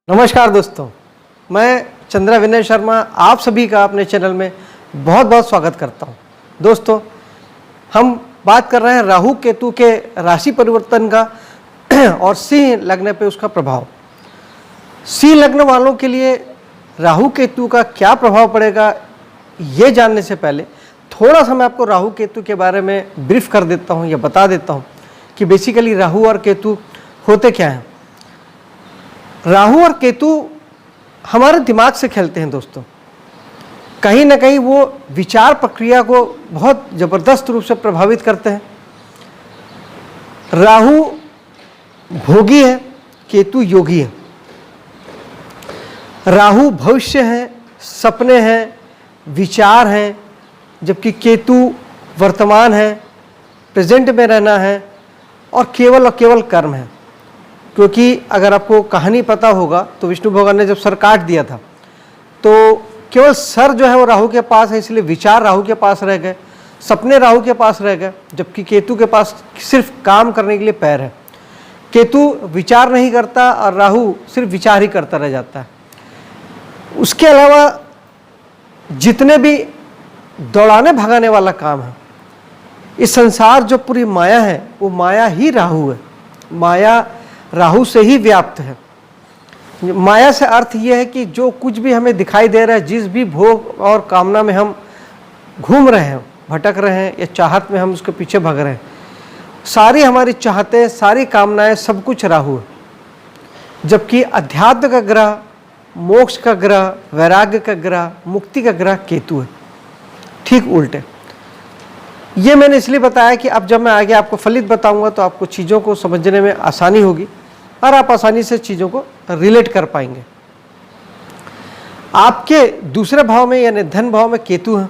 नमस्कार दोस्तों, मैं चंद्रा विनय शर्मा आप सभी का अपने चैनल में बहुत बहुत स्वागत करता हूं। दोस्तों, हम बात कर रहे हैं राहु केतु के राशि परिवर्तन का और सिंह लग्न पे उसका प्रभाव। सिंह लग्न वालों के लिए राहु केतु का क्या प्रभाव पड़ेगा, ये जानने से पहले थोड़ा सा मैं आपको राहु केतु के बारे में ब्रीफ कर देता हूँ या बता देता हूँ कि बेसिकली राहु और केतु होते क्या हैं। राहु और केतु हमारे दिमाग से खेलते हैं दोस्तों। कहीं ना कहीं वो विचार प्रक्रिया को बहुत ज़बरदस्त रूप से प्रभावित करते हैं। राहु भोगी है, केतु योगी है। राहु भविष्य है, सपने हैं, विचार हैं, जबकि केतु वर्तमान है, प्रेजेंट में रहना है और केवल कर्म है। क्योंकि अगर आपको कहानी पता होगा तो विष्णु भगवान ने जब सर काट दिया था तो केवल सर जो है वो राहु के पास है, इसलिए विचार राहु के पास रह गए, सपने राहु के पास रह गए, जबकि केतु के पास सिर्फ काम करने के लिए पैर है। केतु विचार नहीं करता और राहु सिर्फ विचार ही करता रह जाता है। उसके अलावा जितने भी दौड़ाने भगाने वाला काम है, इस संसार जो पूरी माया है वो माया ही राहु है। माया राहु से ही व्याप्त है। माया से अर्थ यह है कि जो कुछ भी हमें दिखाई दे रहा है, जिस भी भोग और कामना में हम घूम रहे हैं, भटक रहे हैं या चाहत में हम उसके पीछे भाग रहे हैं, सारी हमारी चाहतें, सारी कामनाएं, सब कुछ राहु है। जबकि अध्यात्म का ग्रह, मोक्ष का ग्रह, वैराग्य का ग्रह, मुक्ति का ग्रह केतु है। ठीक उल्टे। ये मैंने इसलिए बताया कि अब जब मैं आगे आपको फलित बताऊंगा तो आपको चीज़ों को समझने में आसानी होगी और आप आसानी से चीज़ों को रिलेट कर पाएंगे। आपके दूसरे भाव में यानी धन भाव में केतु है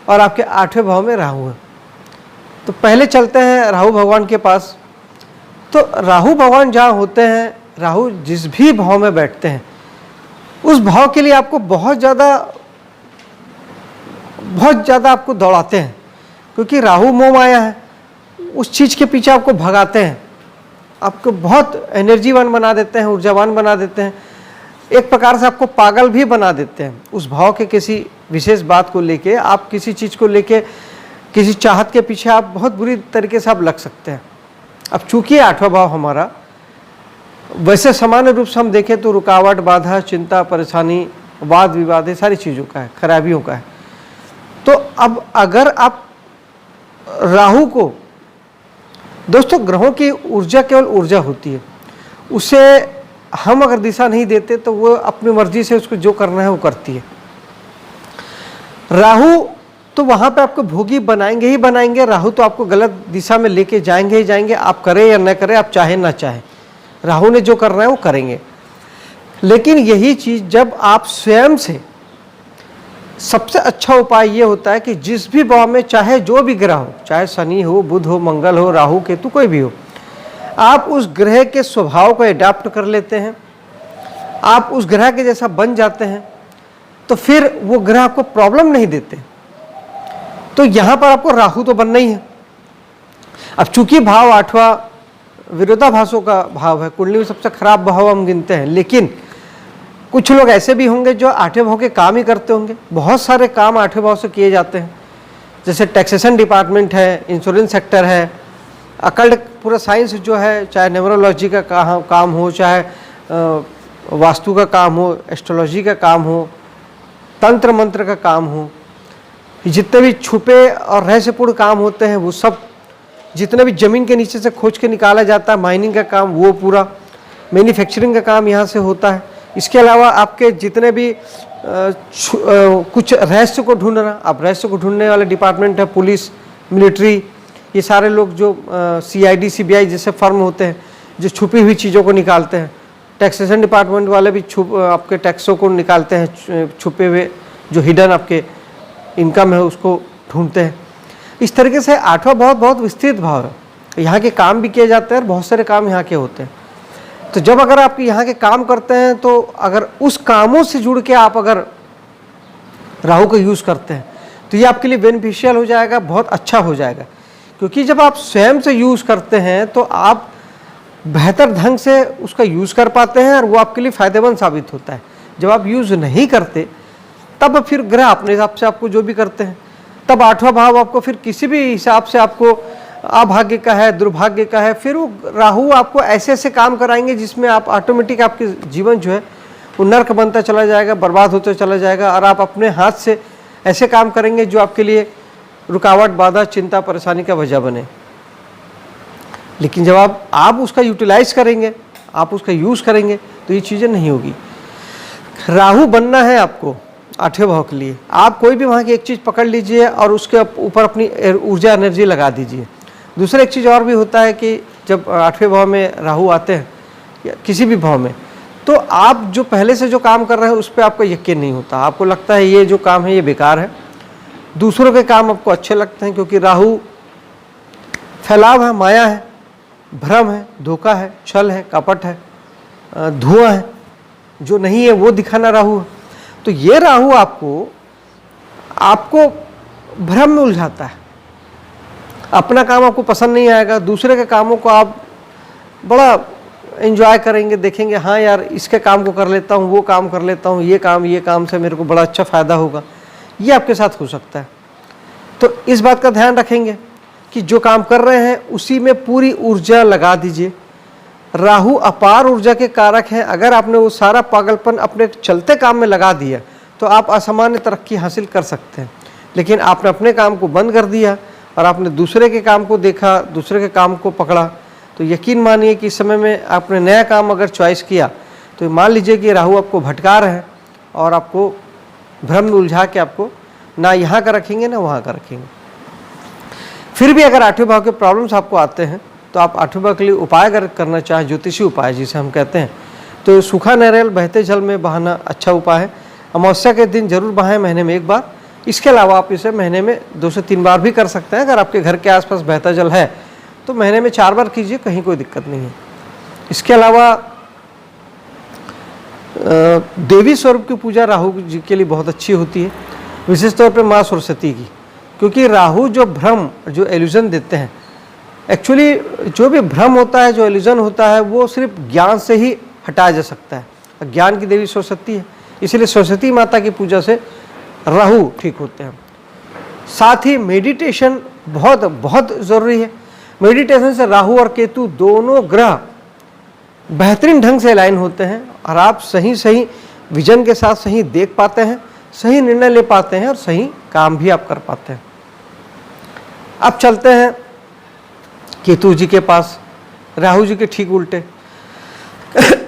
और आपके 8वें भाव में राहु है। तो पहले चलते हैं राहु भगवान के पास। तो राहु भगवान जहाँ होते हैं, राहु जिस भी भाव में बैठते हैं उस भाव के लिए आपको बहुत ज़्यादा आपको दौड़ाते हैं, क्योंकि राहु मोह माया है। उस चीज़ के पीछे आपको भगाते हैं, आपको बहुत एनर्जीवान बना देते हैं, ऊर्जावान बना देते हैं, एक प्रकार से आपको पागल भी बना देते हैं। उस भाव के किसी विशेष बात को लेके, आप किसी चीज़ को लेके, किसी चाहत के पीछे आप बहुत बुरी तरीके से आप लग सकते हैं। अब चूंकि 8वां भाव हमारा वैसे सामान्य रूप से हम देखें तो रुकावट, बाधा, चिंता, परेशानी, वाद विवाद, ये सारी चीज़ों का है, खराबियों का है। तो अब अगर आप राहु को, दोस्तों ग्रहों की ऊर्जा केवल ऊर्जा होती है, उसे हम अगर दिशा नहीं देते तो वो अपनी मर्जी से उसको जो करना है वो करती है। राहु तो वहाँ पे आपको भोगी बनाएंगे ही बनाएंगे। राहु तो आपको गलत दिशा में लेके जाएंगे ही जाएंगे, आप करें या न करें, आप चाहें ना चाहें, राहु ने जो करना है वो करेंगे। लेकिन यही चीज़ जब आप स्वयं से, सबसे अच्छा उपाय ये होता है कि जिस भी भाव में चाहे जो भी ग्रह हो, चाहे शनि हो, बुध हो, मंगल हो, राहु केतु कोई भी हो, आप उस ग्रह के स्वभाव को एडाप्ट कर लेते हैं, आप उस ग्रह के जैसा बन जाते हैं, तो फिर वो ग्रह आपको प्रॉब्लम नहीं देते। तो यहाँ पर आपको राहु तो बनना ही है। अब चूंकि भाव 8वां विरोधाभासों का भाव है, कुंडली में सबसे खराब भाव हम गिनते हैं, लेकिन कुछ लोग ऐसे भी होंगे जो 8वें भाव के काम ही करते होंगे। बहुत सारे काम 8वें भाव से किए जाते हैं, जैसे टैक्सेशन डिपार्टमेंट है, इंश्योरेंस सेक्टर है, अकल्ट पूरा साइंस जो है, चाहे न्यूमरोलॉजी का काम हो, चाहे वास्तु का काम हो, एस्ट्रोलॉजी का काम हो, तंत्र मंत्र का काम हो, जितने भी छुपे और रहस्यपूर्ण काम होते हैं वो सब, जितने भी ज़मीन के नीचे से खोज के निकाला जाता है, माइनिंग का काम, वो पूरा, मैन्युफैक्चरिंग का काम यहाँ से होता है। इसके अलावा आपके जितने भी कुछ रहस्य को ढूंढना, आप रहस्य को ढूंढने वाले डिपार्टमेंट है, पुलिस, मिलिट्री, ये सारे लोग जो CID CBI जैसे फर्म होते हैं जो छुपी हुई चीज़ों को निकालते हैं। टैक्सेशन डिपार्टमेंट वाले भी आपके टैक्सों को निकालते हैं, छुपे हुए जो हिडन आपके इनकम है उसको ढूंढते हैं। इस तरीके से 8वां भाव बहुत विस्तृत भाव है, यहाँ के काम भी किए जाते हैं और बहुत सारे काम यहाँ के होते हैं। तो जब अगर आप यहाँ के काम करते हैं तो अगर उस कामों से जुड़ के आप अगर राहु को यूज़ करते हैं तो ये आपके लिए बेनिफिशियल हो जाएगा, बहुत अच्छा हो जाएगा। क्योंकि जब आप स्वयं से यूज़ करते हैं तो आप बेहतर ढंग से उसका यूज़ कर पाते हैं और वो आपके लिए फ़ायदेमंद साबित होता है। जब आप यूज़ नहीं करते तब फिर ग्रह अपने हिसाब से आपको जो भी करते हैं, तब 8वां भाव आपको फिर किसी भी हिसाब से आपको अभाग्य का है, दुर्भाग्य का है, फिर वो राहु आपको ऐसे ऐसे काम कराएंगे जिसमें आप ऑटोमेटिक आपके जीवन जो है वो नर्क बनता चला जाएगा, बर्बाद होता चला जाएगा, और आप अपने हाथ से ऐसे काम करेंगे जो आपके लिए रुकावट, बाधा, चिंता, परेशानी का वजह बने। लेकिन जब आप उसका यूटिलाइज करेंगे, आप उसका यूज़ करेंगे, तो ये चीज़ें नहीं होगी। राहु बनना है आपको 8वें भाव के लिए, आप कोई भी वहाँ की एक चीज़ पकड़ लीजिए और उसके ऊपर अपनी ऊर्जा एनर्जी लगा दीजिए। दूसरा एक चीज़ और भी होता है कि जब 8वें भाव में राहु आते हैं या किसी भी भाव में, तो आप जो पहले से जो काम कर रहे हैं उस पर आपका यकीन नहीं होता, आपको लगता है ये जो काम है ये बेकार है। दूसरों के काम आपको अच्छे लगते हैं, क्योंकि राहु फैलाव है, माया है, भ्रम है, धोखा है, छल है, कपट है, धुआं है, जो नहीं है वो दिखाना राहु है। तो ये राहु आपको भ्रम में उलझाता है, अपना काम आपको पसंद नहीं आएगा, दूसरे के कामों को आप बड़ा एंजॉय करेंगे, देखेंगे हाँ यार इसके काम को कर लेता हूँ, वो काम कर लेता हूँ, ये काम से मेरे को बड़ा अच्छा फ़ायदा होगा, ये आपके साथ हो सकता है। तो इस बात का ध्यान रखेंगे कि जो काम कर रहे हैं उसी में पूरी ऊर्जा लगा दीजिए। राहु अपार ऊर्जा के कारक हैं, अगर आपने वो सारा पागलपन अपने चलते काम में लगा दिया तो आप असामान्य तरक्की हासिल कर सकते हैं। लेकिन आपने अपने काम को बंद कर दिया और आपने दूसरे के काम को देखा, दूसरे के काम को पकड़ा, तो यकीन मानिए कि इस समय में आपने नया काम अगर चॉइस किया तो मान लीजिए कि राहु आपको भटका रहे हैं और आपको भ्रम में उलझा के आपको ना यहाँ का रखेंगे ना वहाँ का रखेंगे। फिर भी अगर 8वें भाव के प्रॉब्लम्स आपको आते हैं तो आप 8वें भाव के लिए उपाय अगर करना चाहें, ज्योतिषी उपाय जिसे हम कहते हैं, तो सूखा नारियल बहते जल में बहाना अच्छा उपाय है। अमावस्या के दिन जरूर बहाएं, महीने में 1 बार। इसके अलावा आप इसे महीने में 2 से 3 बार भी कर सकते हैं। अगर आपके घर के आसपास बहता जल है तो महीने में 4 बार कीजिए, कहीं कोई दिक्कत नहीं है। इसके अलावा देवी स्वरूप की पूजा राहु जी के लिए बहुत अच्छी होती है, विशेष तौर पे माँ सरस्वती की, क्योंकि राहु जो भ्रम, जो एल्यूजन देते हैं, एक्चुअली जो भी भ्रम होता है, जो एल्यूजन होता है, वो सिर्फ ज्ञान से ही हटाया जा सकता है। ज्ञान की देवी सरस्वती है, इसलिए सरस्वती माता की पूजा से राहु ठीक होते हैं। साथ ही मेडिटेशन बहुत बहुत ज़रूरी है। मेडिटेशन से राहु और केतु दोनों ग्रह बेहतरीन ढंग से अलाइन होते हैं और आप सही विजन के साथ सही देख पाते हैं, सही निर्णय ले पाते हैं और सही काम भी आप कर पाते हैं। अब चलते हैं केतु जी के पास, राहु जी के ठीक उल्टे।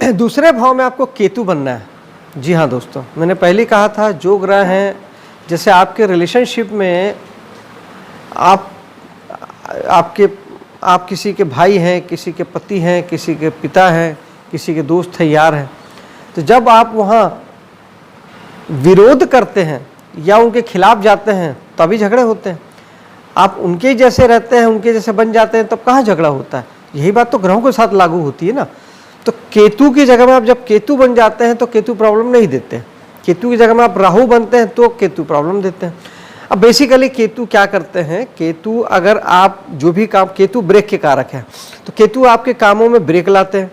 दूसरे भाव में आपको केतु बनना है। जी हाँ दोस्तों, मैंने पहले कहा था जो ग्रह हैं, जैसे आपके रिलेशनशिप में आप किसी के भाई हैं, किसी के पति हैं, किसी के पिता हैं, किसी के दोस्त हैं, यार हैं, तो जब आप वहाँ विरोध करते हैं या उनके खिलाफ जाते हैं तभी झगड़े होते हैं। आप उनके जैसे रहते हैं, उनके जैसे बन जाते हैं, तब कहाँ झगड़ा होता है। यही बात तो ग्रहों के साथ लागू होती है ना। तो केतु की जगह में आप जब केतु बन जाते हैं तो केतु प्रॉब्लम नहीं देते हैं। केतु की जगह में आप राहु बनते हैं तो केतु प्रॉब्लम देते हैं। अब बेसिकली केतु क्या करते हैं, केतु अगर आप जो भी काम, केतु ब्रेक के कारक है, तो केतु आपके कामों में ब्रेक लाते हैं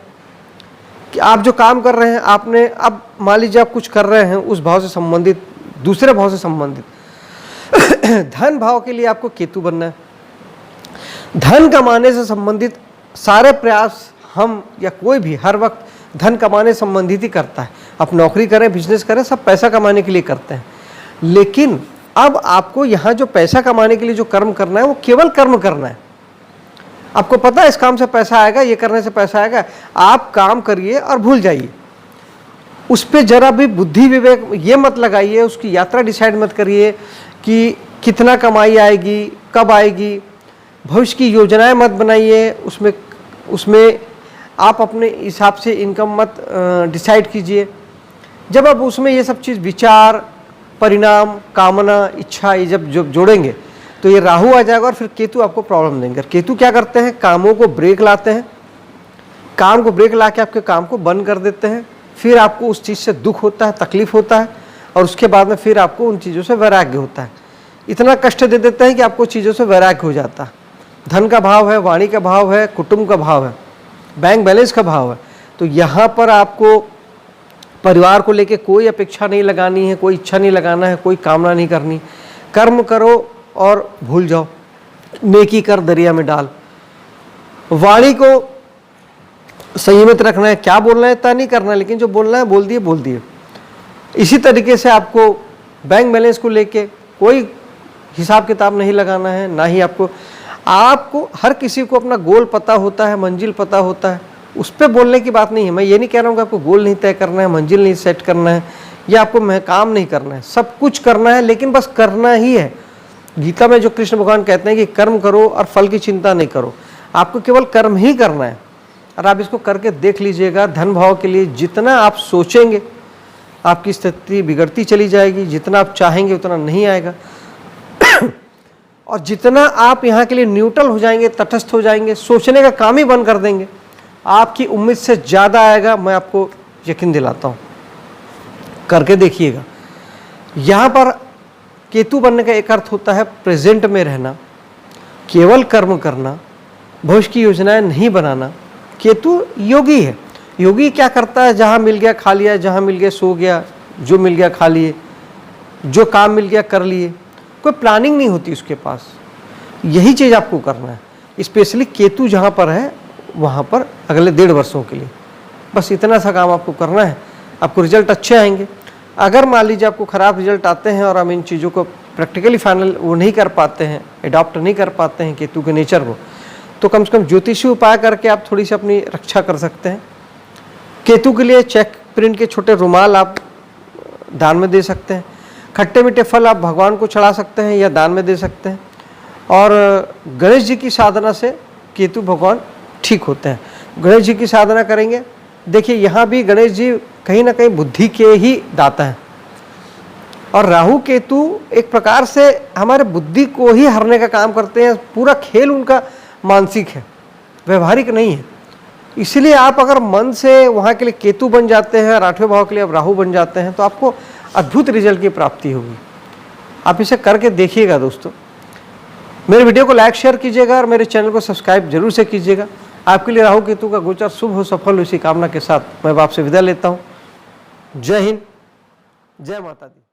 कि आप जो काम कर रहे हैं, आपने अब मान लीजिए आप कुछ कर रहे हैं उस भाव से संबंधित, दूसरे भाव से संबंधित, धन भाव के लिए आपको केतु बनना है। धन कमाने से संबंधित सारे प्रयास हम या कोई भी हर वक्त धन कमाने संबंधित ही करता है। आप नौकरी करें, बिजनेस करें, सब पैसा कमाने के लिए करते हैं। लेकिन अब आपको यहाँ जो पैसा कमाने के लिए जो कर्म करना है वो केवल कर्म करना है। आपको पता है इस काम से पैसा आएगा, ये करने से पैसा आएगा, आप काम करिए और भूल जाइए। उस पर जरा भी बुद्धि विवेक ये मत लगाइए, उसकी यात्रा डिसाइड मत करिए कि कितना कमाई आएगी, कब आएगी, भविष्य की योजनाएं मत बनाइए। उसमें आप अपने हिसाब से इनकम मत डिसाइड कीजिए। जब आप उसमें ये सब चीज़, विचार, परिणाम, कामना, इच्छा, ये जब जोड़ेंगे तो ये राहु आ जाएगा और फिर केतु आपको प्रॉब्लम देंगे। केतु क्या करते हैं, कामों को ब्रेक लाते हैं, काम को ब्रेक ला के आपके काम को बंद कर देते हैं। फिर आपको उस चीज़ से दुख होता है, तकलीफ होता है, और उसके बाद में फिर आपको उन चीज़ों से वैराग्य होता है। इतना कष्ट दे देते हैं कि आपको चीज़ों से वैराग्य हो जाता है। धन का भाव है, वाणी का भाव है, कुटुंब का भाव है, बैंक बैलेंस का भाव है। तो यहाँ पर आपको परिवार को लेके कोई अपेक्षा नहीं लगानी है, कोई इच्छा नहीं लगाना है, कोई कामना नहीं करनी। कर्म करो और भूल जाओ, नेकी कर दरिया में डाल। वाणी को संयमित रखना है, क्या बोलना है इतना नहीं करना है, लेकिन जो बोलना है बोल दिए। इसी तरीके से आपको बैंक बैलेंस को लेके कोई हिसाब किताब नहीं लगाना है, ना ही आपको हर किसी को अपना गोल पता होता है, मंजिल पता होता है, उस पर बोलने की बात नहीं है। मैं ये नहीं कह रहा हूँ कि आपको गोल नहीं तय करना है, मंजिल नहीं सेट करना है, या आपको काम नहीं करना है, सब कुछ करना है, लेकिन बस करना ही है। गीता में जो कृष्ण भगवान कहते हैं कि कर्म करो और फल की चिंता नहीं करो, आपको केवल कर्म ही करना है। और आप इसको करके देख लीजिएगा, धन भाव के लिए जितना आप सोचेंगे आपकी स्थिति बिगड़ती चली जाएगी, जितना आप चाहेंगे उतना नहीं आएगा। और जितना आप यहाँ के लिए न्यूट्रल हो जाएंगे, तटस्थ हो जाएंगे, सोचने का काम ही बंद कर देंगे, आपकी उम्मीद से ज़्यादा आएगा, मैं आपको यकीन दिलाता हूँ। करके देखिएगा। यहाँ पर केतु बनने का एक अर्थ होता है प्रेजेंट में रहना, केवल कर्म करना, भविष्य की योजनाएं नहीं बनाना। केतु योगी है। योगी क्या करता है, जहाँ मिल गया खा लिया, जहाँ मिल गया सो गया, जो मिल गया खा लिए, जो काम मिल गया कर लिए, कोई प्लानिंग नहीं होती उसके पास। यही चीज़ आपको करना है। स्पेशली केतु जहाँ पर है वहाँ पर अगले 1.5 वर्षों के लिए बस इतना सा काम आपको करना है, आपको रिजल्ट अच्छे आएंगे। अगर मान लीजिए आपको ख़राब रिजल्ट आते हैं और हम इन चीज़ों को प्रैक्टिकली फाइनल वो नहीं कर पाते हैं, अडॉप्ट नहीं कर पाते हैं केतु के नेचर को, तो कम से कम ज्योतिषी उपाय करके आप थोड़ी सी अपनी रक्षा कर सकते हैं। केतु के लिए चेक प्रिंट के छोटे रुमाल आप दान में दे सकते हैं। खट्टे मीठे फल आप भगवान को चढ़ा सकते हैं या दान में दे सकते हैं। और गणेश जी की साधना से केतु भगवान ठीक होते हैं। गणेश जी की साधना करेंगे, देखिए यहाँ भी गणेश जी कहीं ना कहीं बुद्धि के ही दाता हैं, और राहु केतु एक प्रकार से हमारे बुद्धि को ही हरने का काम करते हैं। पूरा खेल उनका मानसिक है, व्यवहारिक नहीं है। इसलिए आप अगर मन से वहाँ के लिए केतु बन जाते हैं और 8वें भाव के लिए आप राहु बन जाते हैं, तो आपको अद्भुत रिजल्ट की प्राप्ति होगी। आप इसे करके देखिएगा दोस्तों। मेरे वीडियो को लाइक शेयर कीजिएगा और मेरे चैनल को सब्सक्राइब जरूर से कीजिएगा। आपके लिए राहु केतु का गोचर शुभ हो, सफल हो, इसी कामना के साथ मैं आपसे विदा लेता हूँ। जय हिंद, जय माता दी।